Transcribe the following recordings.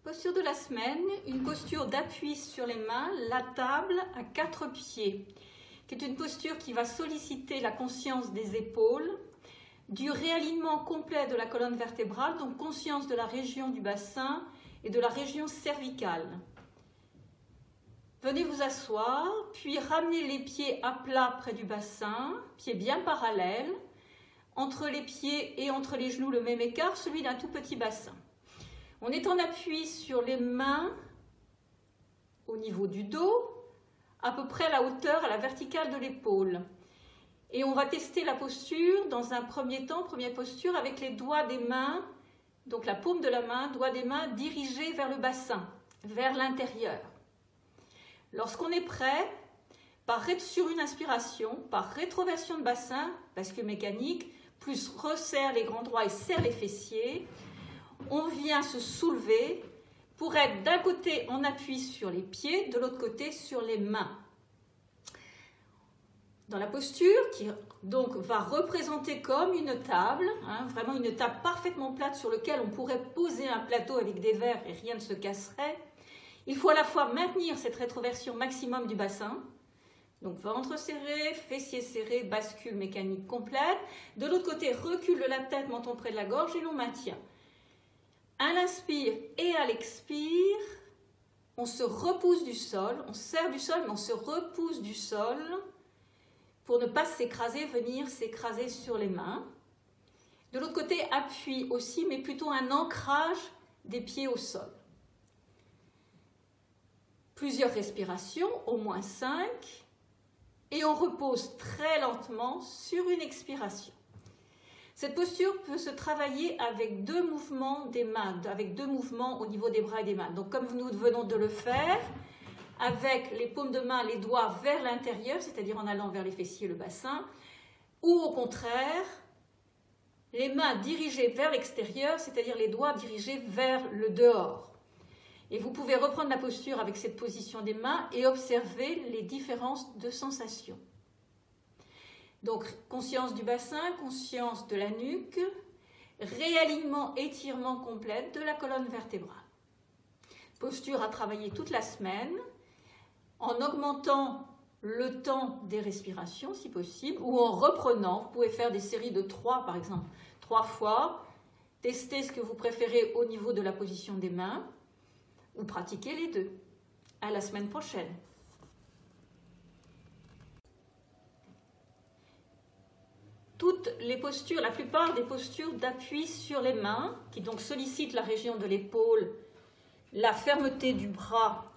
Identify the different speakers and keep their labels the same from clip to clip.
Speaker 1: Posture de la semaine, une posture d'appui sur les mains, la table à 4 pieds, qui est une posture qui va solliciter la conscience des épaules, du réalignement complet de la colonne vertébrale, donc conscience de la région du bassin et de la région cervicale. Venez vous asseoir, puis ramenez les pieds à plat près du bassin, pieds bien parallèles, entre les pieds et entre les genoux le même écart, celui d'un tout petit bassin. On est en appui sur les mains au niveau du dos, à peu près à la hauteur, à la verticale de l'épaule. Et on va tester la posture dans un premier temps, première posture, avec les doigts des mains, donc la paume de la main, doigts des mains dirigés vers le bassin, vers l'intérieur. Lorsqu'on est prêt, sur une inspiration, par rétroversion de bassin, bascule mécanique, plus resserre les grands droits et serre les fessiers, on vient se soulever pour être d'un côté en appui sur les pieds, de l'autre côté sur les mains. Dans la posture, qui donc va représenter comme une table, vraiment une table parfaitement plate sur laquelle on pourrait poser un plateau avec des verres et rien ne se casserait, il faut à la fois maintenir cette rétroversion maximum du bassin, donc ventre serré, fessiers serrés, bascule mécanique complète. De l'autre côté, recul de la tête, menton près de la gorge et l'on maintient. À l'inspire et à l'expire, on se repousse du sol, on serre du sol, mais on se repousse du sol pour ne pas s'écraser, venir s'écraser sur les mains. De l'autre côté, appui aussi, mais plutôt un ancrage des pieds au sol. Plusieurs respirations, au moins 5, et on repose très lentement sur une expiration. Cette posture peut se travailler avec 2 mouvements des mains, avec 2 mouvements au niveau des bras et des mains. Donc comme nous venons de le faire, avec les paumes de main, les doigts vers l'intérieur, c'est-à-dire en allant vers les fessiers et le bassin, ou au contraire, les mains dirigées vers l'extérieur, c'est-à-dire les doigts dirigés vers le dehors. Et vous pouvez reprendre la posture avec cette position des mains et observer les différences de sensations. Donc, conscience du bassin, conscience de la nuque, réalignement, étirement complet de la colonne vertébrale. Posture à travailler toute la semaine, en augmentant le temps des respirations, si possible, ou en reprenant. Vous pouvez faire des séries de 3, par exemple, 3 fois. Testez ce que vous préférez au niveau de la position des mains, ou pratiquez les 2. À la semaine prochaine. Toutes les postures, la plupart des postures d'appui sur les mains, qui donc sollicitent la région de l'épaule, la fermeté du bras,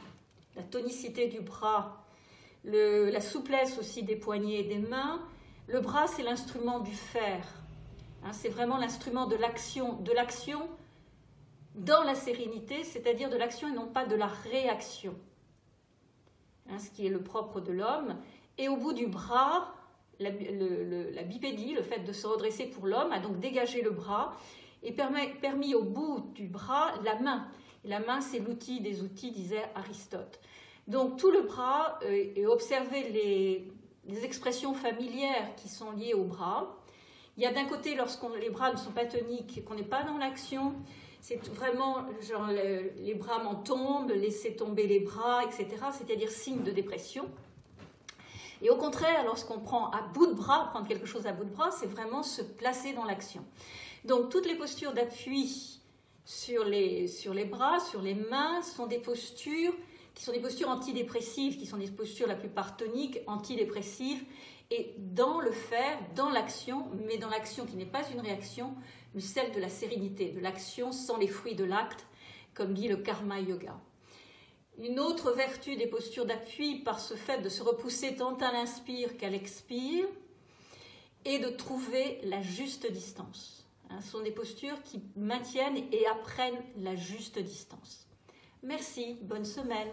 Speaker 1: la tonicité du bras, la souplesse aussi des poignets et des mains. Le bras, c'est l'instrument du faire. C'est vraiment l'instrument de l'action dans la sérénité, c'est-à-dire de l'action et non pas de la réaction. Ce qui est le propre de l'homme. Et au bout du bras, la bipédie, le fait de se redresser pour l'homme, a donc dégagé le bras et permis au bout du bras la main. Et la main, c'est l'outil des outils, disait Aristote. Donc tout le bras, et observez les expressions familières qui sont liées au bras. Il y a d'un côté, lorsque les bras ne sont pas toniques, qu'on n'est pas dans l'action, c'est vraiment genre les bras m'en tombent, laisser tomber les bras, etc. C'est-à-dire signe de dépression. Et au contraire, lorsqu'on prend à bout de bras, prendre quelque chose à bout de bras, c'est vraiment se placer dans l'action. Donc toutes les postures d'appui sur les bras, sur les mains, sont des postures qui sont des postures antidépressives, qui sont des postures la plupart toniques, antidépressives, et dans le faire, dans l'action, mais dans l'action qui n'est pas une réaction, mais celle de la sérénité, de l'action sans les fruits de l'acte, comme dit le Karma Yoga. Une autre vertu des postures d'appui, par ce fait de se repousser tant à l'inspire qu'à l'expire, est de trouver la juste distance. Ce sont des postures qui maintiennent et apprennent la juste distance. Merci, bonne semaine.